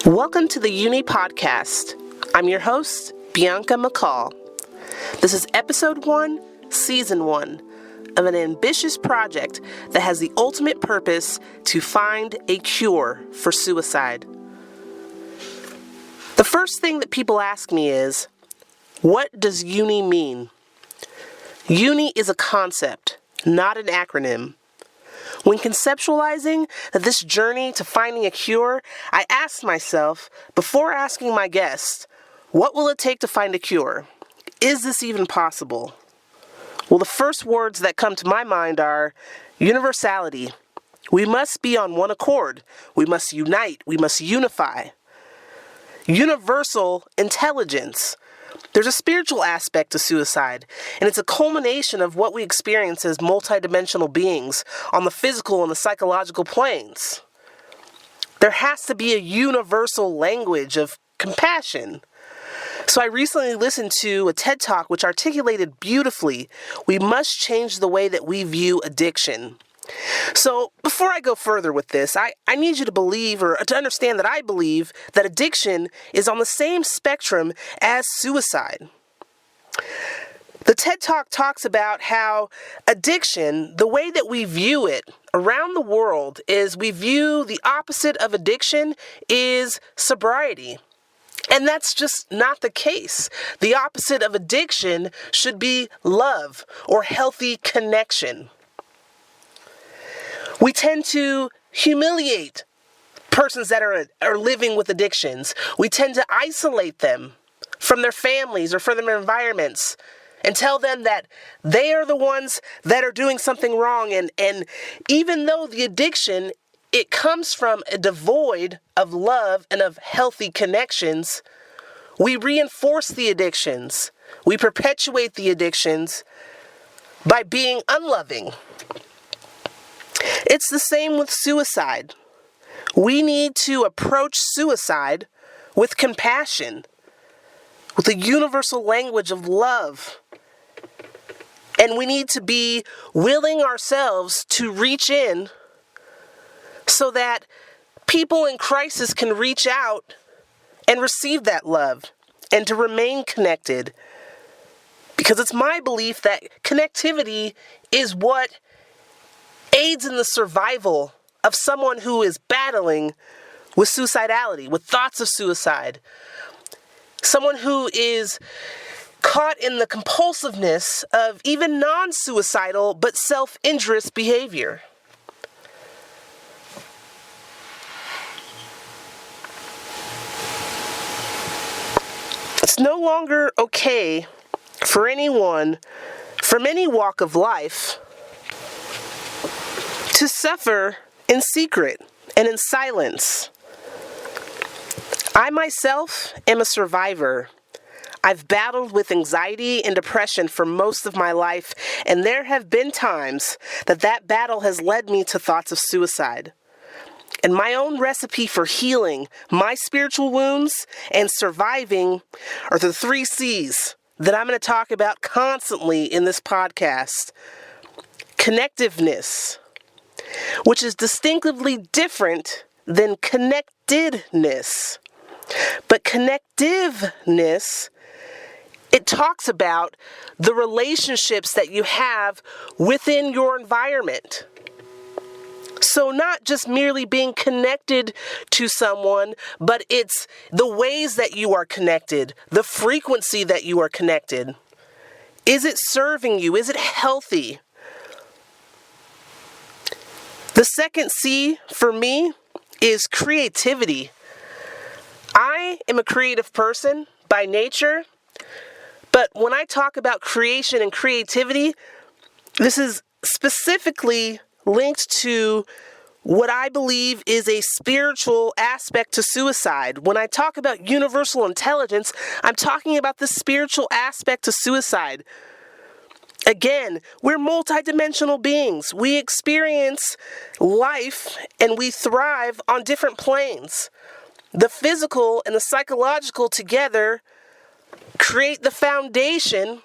Welcome to the UNNI Podcast. I'm your host, Bianca McCall. This is episode 1, season 1 of an ambitious project that has the ultimate purpose to find a cure for suicide. The first thing that people ask me is, what does UNNI mean? UNNI is a concept, not an acronym. When conceptualizing this journey to finding a cure, I asked myself, before asking my guest, what will it take to find a cure? Is this even possible? Well, the first words that come to my mind are universality. We must be on one accord. We must unite. We must unify. Universal intelligence. There's a spiritual aspect to suicide, and it's a culmination of what we experience as multidimensional beings on the physical and the psychological planes. There has to be a universal language of compassion. So I recently listened to a TED Talk which articulated beautifully, we must change the way that we view addiction. So before I go further with this, I need you to believe or to understand that I believe that addiction is on the same spectrum as suicide. The TED Talk talks about how addiction, the way that we view it around the world is we view the opposite of addiction is sobriety. And that's just not the case. The opposite of addiction should be love or healthy connection. We tend to humiliate persons that are living with addictions. We tend to isolate them from their families or from their environments and tell them that they are the ones that are doing something wrong. And even though the addiction, it comes from a devoid of love and of healthy connections, we reinforce the addictions. We perpetuate the addictions by being unloving. It's the same with suicide. We need to approach suicide with compassion, with a universal language of love. And we need to be willing ourselves to reach in so that people in crisis can reach out and receive that love and to remain connected. Because it's my belief that connectivity is what aids in the survival of someone who is battling with suicidality, with thoughts of suicide. Someone who is caught in the compulsiveness of even non-suicidal but self-injurious behavior. It's no longer okay for anyone from any walk of life to suffer in secret and in silence. I myself am a survivor. I've battled with anxiety and depression for most of my life, and there have been times that battle has led me to thoughts of suicide. And my own recipe for healing my spiritual wounds and surviving are the 3 C's that I'm going to talk about constantly in this podcast. Connectiveness, which is distinctively different than connectedness. But connectiveness, it talks about the relationships that you have within your environment. So not just merely being connected to someone, but it's the ways that you are connected, the frequency that you are connected. Is it serving you? Is it healthy? The second C for me is creativity. I am a creative person by nature, but when I talk about creation and creativity, this is specifically linked to what I believe is a spiritual aspect to suicide. When I talk about universal intelligence, I'm talking about the spiritual aspect to suicide. Again, we're multidimensional beings. We experience life and we thrive on different planes. The physical and the psychological together create the foundation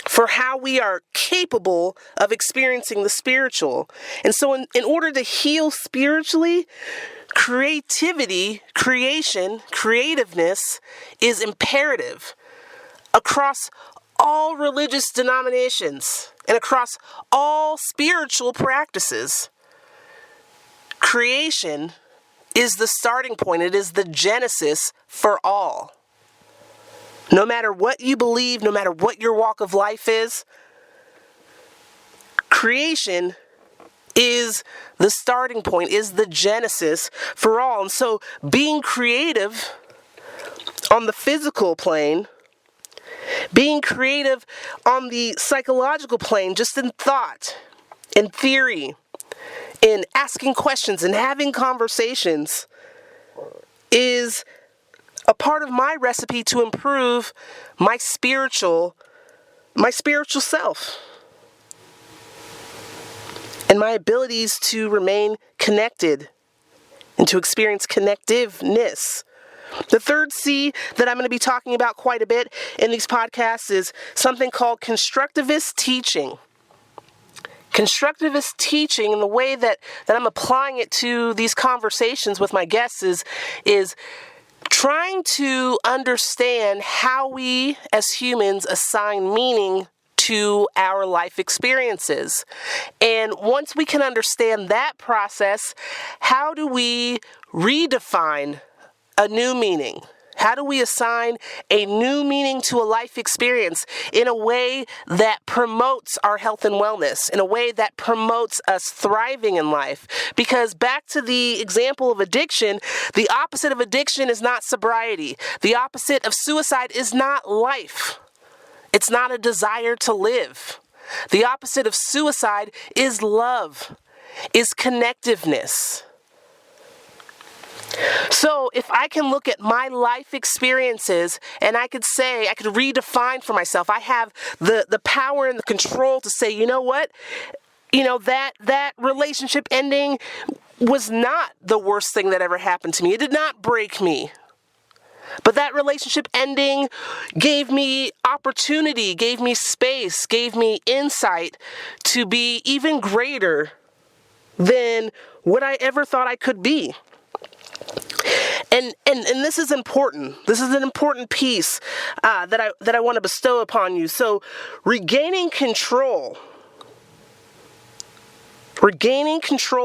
for how we are capable of experiencing the spiritual. And so in order to heal spiritually, creativity, creation, creativeness is imperative across all religious denominations and across all spiritual practices. Creation is the starting point. It is the genesis for all. No matter what you believe, no matter what your walk of life is, creation is the starting point, is the genesis for all. And so being creative on the physical plane, being creative on the psychological plane, just in thought, in theory, in asking questions and having conversations, is a part of my recipe to improve my spiritual self and my abilities to remain connected and to experience connectiveness. The third C that I'm going to be talking about quite a bit in these podcasts is something called constructivist teaching. Constructivist teaching, and the way that I'm applying it to these conversations with my guests is trying to understand how we as humans assign meaning to our life experiences. And once we can understand that process, how do we redefine a new meaning? How do we assign a new meaning to a life experience in a way that promotes our health and wellness, in a way that promotes us thriving in life? Because back to the example of addiction, the opposite of addiction is not sobriety. The opposite of suicide is not life. It's not a desire to live. The opposite of suicide is love, is connectiveness. So if I can look at my life experiences and I could redefine for myself, I have the power and the control to say, you know what? That relationship ending was not the worst thing that ever happened to me. It did not break me. But that relationship ending gave me opportunity, gave me space, gave me insight to be even greater than what I ever thought I could be. And this is important. This is an important piece that I want to bestow upon you. So regaining control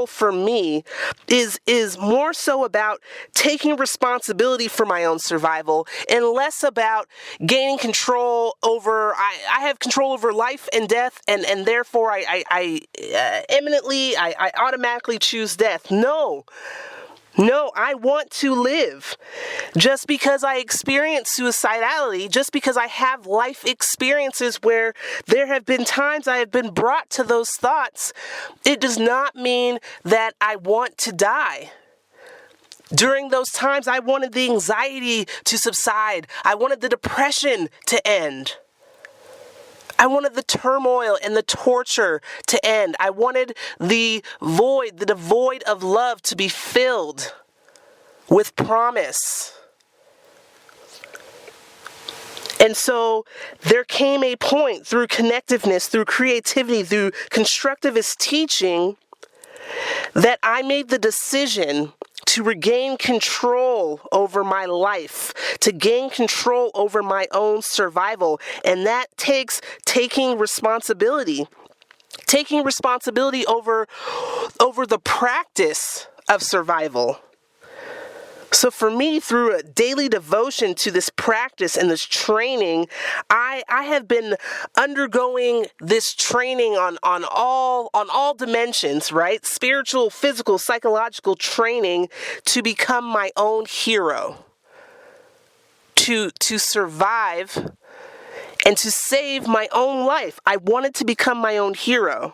for me is more so about taking responsibility for my own survival and less about gaining control over, I have control over life and death, and therefore I automatically choose death. No, I want to live. Just because I experience suicidality, just because I have life experiences where there have been times I have been brought to those thoughts, it does not mean that I want to die. During those times, I wanted the anxiety to subside. I wanted the depression to end. I wanted the turmoil and the torture to end. I wanted the void of love to be filled with promise. And so there came a point through connectiveness, through creativity, through constructivist teaching, that I made the decision to regain control over my life, to gain control over my own survival. And that takes taking responsibility over the practice of survival. So for me, through a daily devotion to this practice and this training, I have been undergoing this training on all dimensions, right? Spiritual, physical, psychological training to become my own hero, to survive and to save my own life. I wanted to become my own hero.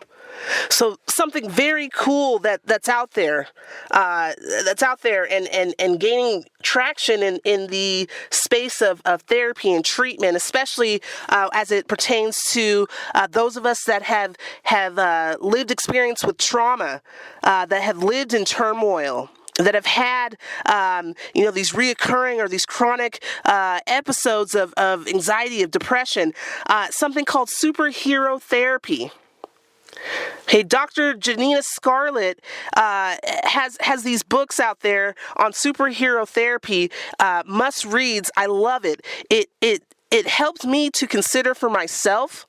So something very cool that's out there and gaining traction in the space of therapy and treatment, especially as it pertains to those of us that have lived experience with trauma, that have lived in turmoil, that have had, these reoccurring or these chronic episodes of anxiety, of depression, something called superhero therapy. Hey, Dr. Janina Scarlett has these books out there on superhero therapy, must reads. I love it. It helped me to consider for myself,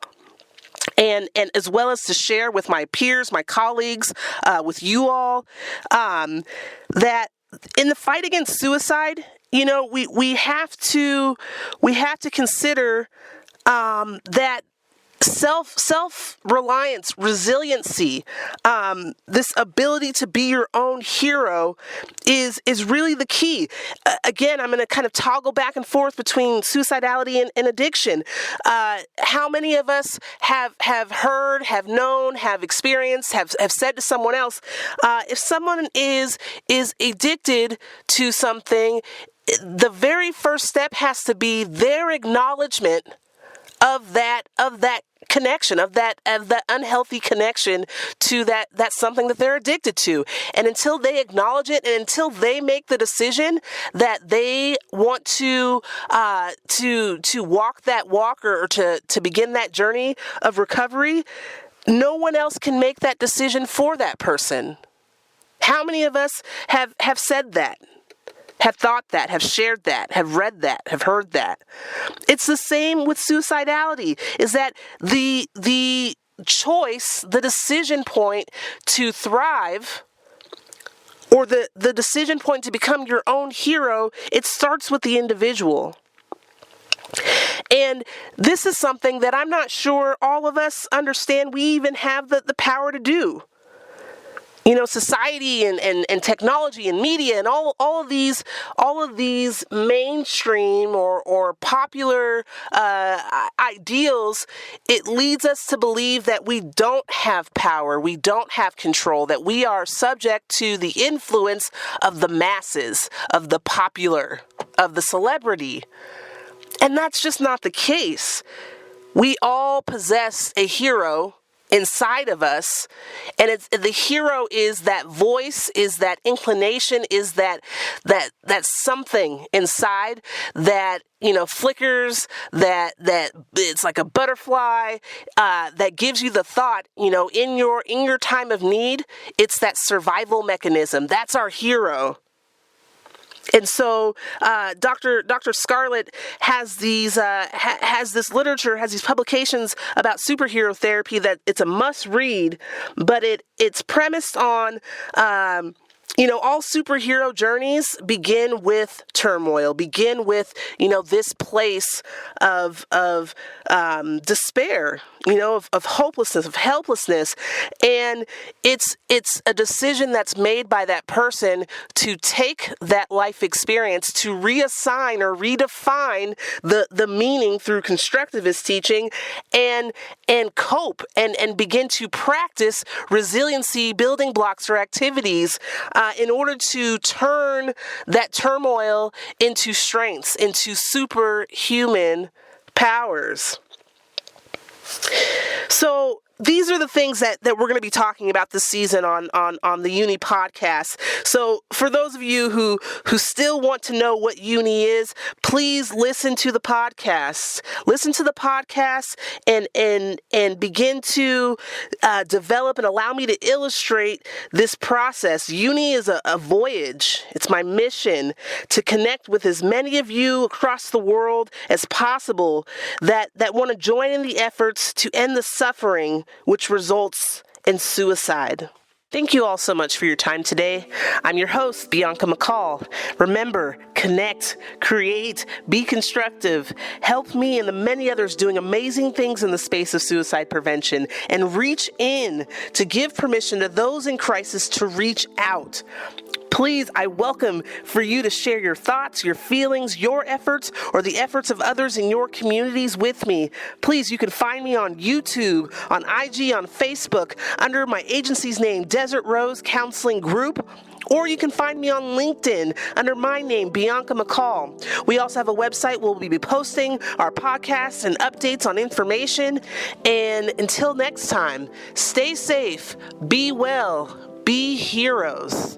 and as well as to share with my peers, my colleagues, with you all, that in the fight against suicide, we have to consider that self-reliance, resiliency, this ability to be your own hero is really the key. Again, I'm going to kind of toggle back and forth between suicidality and addiction. How many of us have heard, have known, have experienced, have said to someone else, if someone is addicted to something, the very first step has to be their acknowledgement of that connection, of that unhealthy connection to that something that they're addicted to. And until they acknowledge it, and until they make the decision that they want to walk that walk, or to begin that journey of recovery, no one else can make that decision for that person. How many of us have said that? Have thought that, have shared that, have read that, have heard that? It's the same with suicidality, is that the choice, the decision point to thrive, or the decision point to become your own hero, it starts with the individual. And this is something that I'm not sure all of us understand we even have the power to do. Society and technology and media and all of these mainstream or popular ideals, it leads us to believe that we don't have power, we don't have control, that we are subject to the influence of the masses, of the popular, of the celebrity. And that's just not the case. We all possess a hero inside of us, and the hero is that voice, is that inclination, is that something inside that flickers, that it's like a butterfly, that gives you the thought, in your time of need. It's that survival mechanism. That's our hero. And so, Dr. Scarlett has has this literature, has these publications about superhero therapy that it's a must read, but it's premised on, all superhero journeys begin with turmoil, begin with, this place of despair, of hopelessness, of helplessness. And it's a decision that's made by that person to take that life experience, to reassign or redefine the meaning through constructivist teaching, and cope and begin to practice resiliency building blocks or activities in order to turn that turmoil into strengths, into superhuman powers. So these are the things that we're going to be talking about this season on the UNNI Podcast. So for those of you who still want to know what UNNI is, please listen to the podcast. Listen to the podcast and begin to develop and allow me to illustrate this process. UNNI is a voyage. It's my mission to connect with as many of you across the world as possible that want to join in the efforts to end the suffering which results in suicide. Thank you all so much for your time today. I'm your host, Bianca McCall. Remember, connect, create, be constructive. Help me and the many others doing amazing things in the space of suicide prevention, and reach in to give permission to those in crisis to reach out. Please, I welcome for you to share your thoughts, your feelings, your efforts, or the efforts of others in your communities with me. Please, you can find me on YouTube, on IG, on Facebook, under my agency's name, Desert Rose Counseling Group, or you can find me on LinkedIn under my name, Bianca McCall. We also have a website where we'll be posting our podcasts and updates on information. And until next time, stay safe, be well, be heroes.